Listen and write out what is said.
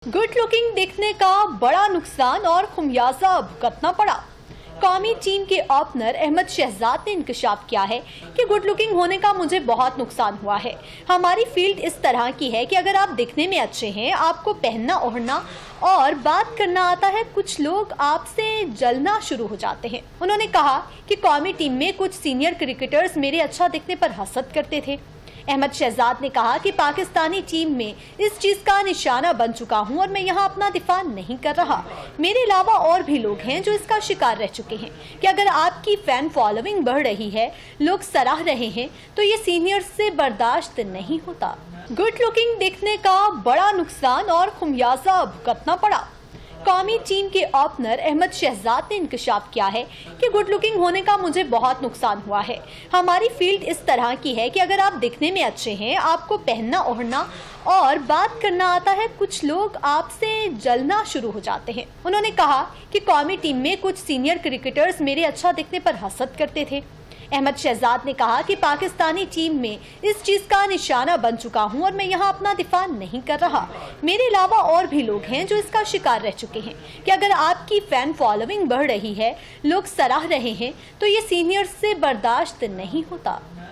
Good looking दिखने का बड़ा नुकसान और खुमियाजा भुगतना पड़ा। कौमी टीम के ओपनर अहमद शहजाद ने इंकशाफ किया है कि गुड लुकिंग होने का मुझे बहुत नुकसान हुआ है। हमारी फील्ड इस तरह की है कि अगर आप दिखने में अच्छे हैं, आपको पहनना ओढ़ना और बात करना आता है, कुछ लोग आपसे जलना शुरू हो जाते हैं। उन्होंने कहा कि कौमी टीम में कुछ सीनियर क्रिकेटर्स मेरे अच्छा दिखने पर हसद करते थे। अहमद शहजाद ने कहा कि पाकिस्तानी टीम में इस चीज का निशाना बन चुका हूं और मैं यहां अपना दिफा नहीं कर रहा। मेरे अलावा और भी लोग हैं जो इसका शिकार रह चुके हैं कि अगर आपकी फैन फॉलोइंग बढ़ रही है, लोग सराह रहे हैं, तो ये सीनियर से बर्दाश्त नहीं होता। गुड लुकिंग दिखने का बड़ा नुकसान और खुमियाजा भुगतना पड़ा। कौमी टीम के ओपनर अहमद शहजाद ने इंकशाफ किया है कि गुड लुकिंग होने का मुझे बहुत नुकसान हुआ है। हमारी फील्ड इस तरह की है कि अगर आप दिखने में अच्छे हैं, आपको पहनना ओढ़ना और बात करना आता है, कुछ लोग आपसे जलना शुरू हो जाते हैं। उन्होंने कहा कि कौमी टीम में कुछ सीनियर क्रिकेटर्स मेरे अच्छा दिखने पर हसद करते थे। अहमद शहजाद ने कहा कि पाकिस्तानी टीम में इस चीज का निशाना बन चुका हूं और मैं यहां अपना दिफा नहीं कर रहा। मेरे अलावा और भी लोग हैं जो इसका शिकार रह चुके हैं कि अगर आपकी फैन फॉलोइंग बढ़ रही है, लोग सराह रहे हैं, तो ये सीनियर से बर्दाश्त नहीं होता।